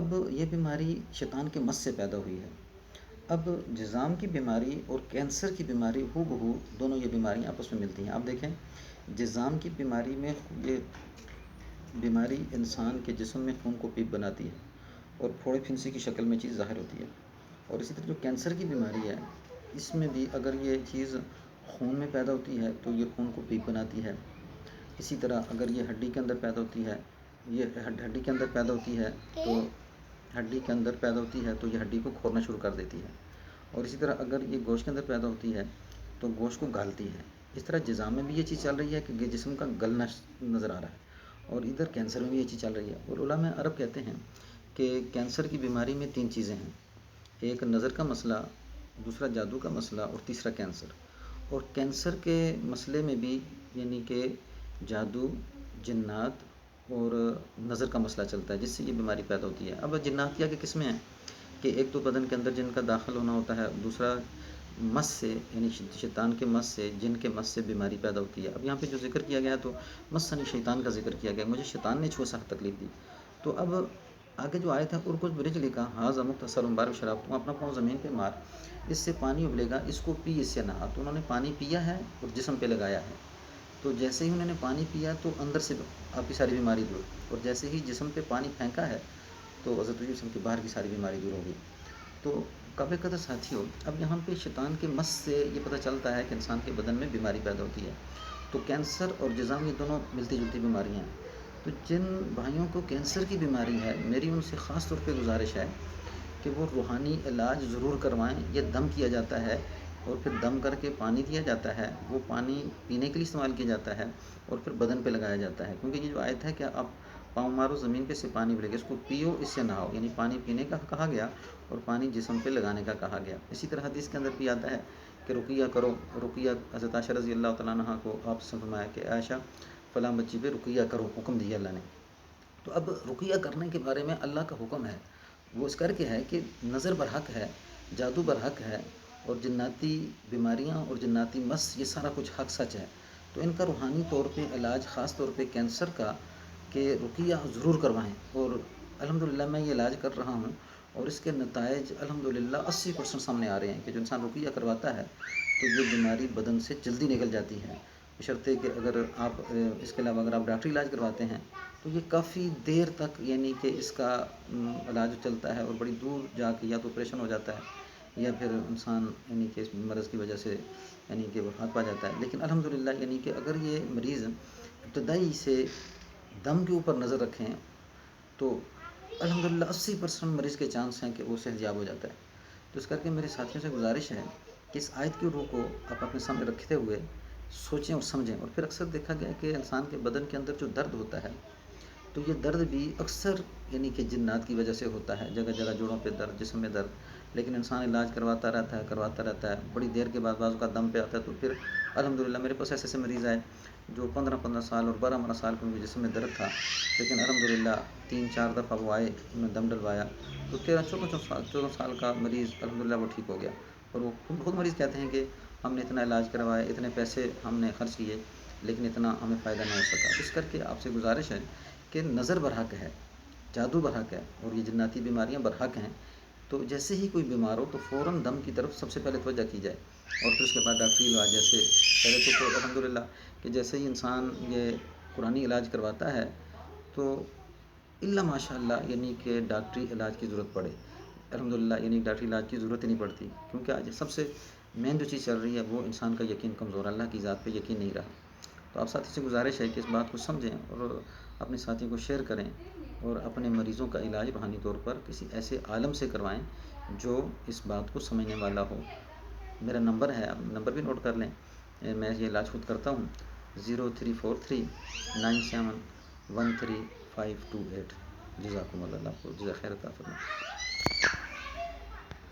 اب یہ بیماری شیطان کے مس سے پیدا ہوئی ہے۔ اب جذام کی بیماری اور کینسر کی بیماری ہو بہو دونوں یہ بیماریاں آپس میں ملتی ہیں۔ آپ دیکھیں جذام کی بیماری میں یہ بیماری انسان کے جسم میں خون کو پیپ بناتی ہے اور پھوڑے پھنسی کی شکل میں چیز ظاہر ہوتی ہے۔ اور اسی طرح جو کینسر کی بیماری ہے اس میں بھی اگر یہ چیز خون میں پیدا ہوتی ہے تو یہ خون کو پیپ بناتی ہے۔ اسی طرح اگر یہ ہڈی کے اندر پیدا ہوتی ہے ہڈی کے اندر پیدا ہوتی ہے تو یہ ہڈی کو کھودنا شروع کر دیتی ہے۔ اور اسی طرح اگر یہ گوشت کے اندر پیدا ہوتی ہے تو گوشت کو گالتی ہے۔ اس طرح جذام میں بھی یہ چیز چل رہی ہے کہ جسم کا گلنا نظر آ رہا ہے، اور ادھر کینسر میں بھی یہ چیز چل رہی ہے۔ اور علماء عرب کہتے ہیں کہ کینسر کی بیماری میں 3 چیزیں ہیں، ایک نظر کا مسئلہ، دوسرا جادو کا مسئلہ اور تیسرا کینسر۔ اور کینسر کے مسئلے میں بھی یعنی کہ جادو، جنات اور نظر کا مسئلہ چلتا ہے جس سے یہ بیماری پیدا ہوتی ہے۔ اب جنات کیا کہ قسمیں ہیں کہ ایک تو بدن کے اندر جن کا داخل ہونا ہوتا ہے، دوسرا مس سے یعنی شیطان کے مس سے، جن کے مس سے بیماری پیدا ہوتی ہے۔ اب یہاں پہ جو ذکر کیا گیا تو مس یعنی شیطان کا ذکر کیا گیا، مجھے شیطان نے چھوسا تکلیف دی۔ تو اب آگے جو آیت ہے ارکض برج لکھا ہاذا مغتسل بارد شراب، تم اپنا پاؤں زمین پہ مار، اس سے پانی ابلے گا، اس کو پی، اس سے نہا۔ تو انہوں نے پانی پیا ہے اور جسم پہ لگایا ہے، تو جیسے ہی انہوں نے پانی پیا تو اندر سے آپ کی ساری بیماری دور، اور جیسے ہی جسم پہ پانی پھینکا ہے تو حضرت جسم کے باہر کی ساری بیماری دور ہوگی۔ تو قابل قدر ساتھیوں، اب یہاں پہ شیطان کے مس سے یہ پتہ چلتا ہے کہ انسان کے بدن میں بیماری پیدا ہوتی ہے۔ تو کینسر اور جذام یہ دونوں ملتی جلتی بیماریاں ہیں۔ تو جن بھائیوں کو کینسر کی بیماری ہے میری ان سے خاص طور پہ گزارش ہے کہ وہ روحانی علاج ضرور کروائیں۔ یہ دم کیا جاتا ہے اور پھر دم کر کے پانی دیا جاتا ہے، وہ پانی پینے کے لیے استعمال کیا جاتا ہے اور پھر بدن پہ لگایا جاتا ہے، کیونکہ یہ جو آیت ہے کہ آپ پاؤں مارو زمین پہ سے پانی ملے گا، اس کو پیو، اس سے نہاؤ، یعنی پانی پینے کا کہا گیا اور پانی جسم پہ لگانے کا کہا گیا۔ اسی طرح حدیث کے اندر بھی آتا ہے کہ رقیہ کرو، رقیہ حضرت عائشہ رضی اللہ تعالیٰ عنہ کو آپ سے فرمایا کہ عائشہ فلاں بچی پہ رقیہ کرو، حکم دیا اللہ نے۔ تو اب رقیہ کرنے کے بارے میں اللہ کا حکم ہے، وہ اس کر کے ہے کہ نظر برحق ہے، جادو برحق ہے، اور جناتی بیماریاں اور جناتی مس یہ سارا کچھ حق سچ ہے۔ تو ان کا روحانی طور پہ علاج، خاص طور پہ کینسر کا، کہ رقیہ ضرور کروائیں۔ اور الحمدللہ میں یہ علاج کر رہا ہوں اور اس کے نتائج الحمدللہ 80% سامنے آ رہے ہیں کہ جو انسان رقیہ کرواتا ہے تو یہ بیماری بدن سے جلدی نکل جاتی ہے، بشرطے کہ اگر آپ اس کے علاوہ اگر آپ ڈاکٹری علاج کرواتے ہیں تو یہ کافی دیر تک یعنی کہ اس کا علاج چلتا ہے اور بڑی دور جا کے یا تو آپریشن ہو جاتا ہے یا پھر انسان یعنی کہ اس مرض کی وجہ سے یعنی کہ وفات پا جاتا ہے۔ لیکن الحمدللہ یعنی کہ اگر یہ مریض ابتدائی سے دم کے اوپر نظر رکھیں تو الحمدللہ 80% مریض کے چانس ہیں کہ وہ صحت یاب ہو جاتا ہے۔ تو اس کر کے میرے ساتھیوں سے گزارش ہے کہ اس آیت کی روح کو آپ اپنے سامنے رکھتے ہوئے سوچیں اور سمجھیں۔ اور پھر اکثر دیکھا گیا کہ انسان کے بدن کے اندر جو درد ہوتا ہے تو یہ درد بھی اکثر یعنی کہ جنات کی وجہ سے ہوتا ہے، جگہ جگہ جوڑوں پہ درد، جسم میں درد، لیکن انسان علاج کرواتا رہتا ہے، بڑی دیر کے بعد بعض کا دم پہ آتا ہے۔ تو پھر الحمدللہ میرے پاس ایسے مریض آئے جو 15 سال اور 12 سال کے ان کے جسم میں درد تھا، لیکن الحمدللہ 3-4 دفعہ وہ آئے، انہوں نے دم ڈلوایا تو 14 سال کا مریض الحمدللہ وہ ٹھیک ہو گیا۔ اور وہ خود مریض کہتے ہیں کہ ہم نے اتنا علاج کروایا، اتنے پیسے ہم نے خرچ کیے لیکن اتنا ہمیں فائدہ نہ ہو سکا۔ اس کر کے آپ سے گزارش ہے کہ نظر برحق ہے، جادو برحق ہے اور یہ جناتی بیماریاں برحق ہیں۔ تو جیسے ہی کوئی بیمار ہو تو فوراً دم کی طرف سب سے پہلے توجہ کی جائے اور پھر اس کے بعد ڈاکٹری علاج، جیسے پہلے تو الحمدللہ کہ جیسے ہی انسان یہ قرآنی علاج کرواتا ہے تو الا ماشاء اللہ یعنی کہ ڈاکٹری علاج کی ضرورت پڑے، الحمدللہ یعنی ڈاکٹری علاج کی ضرورت ہی نہیں پڑتی، کیونکہ آج سب سے مین جو چیز چل رہی ہے وہ انسان کا یقین کمزور، اللہ کی ذات پہ یقین نہیں رہا۔ تو آپ ساتھی سے گزارش ہے کہ اس بات کو سمجھیں اور اپنے ساتھیوں کو شیئر کریں اور اپنے مریضوں کا علاج روحانی طور پر کسی ایسے عالم سے کروائیں جو اس بات کو سمجھنے والا ہو۔ میرا نمبر ہے، آپ نمبر بھی نوٹ کر لیں، میں یہ علاج خود کرتا ہوں، 0343971358۔ جزاکم اللہ، آپ کو جزا خیر عطا فرمائے۔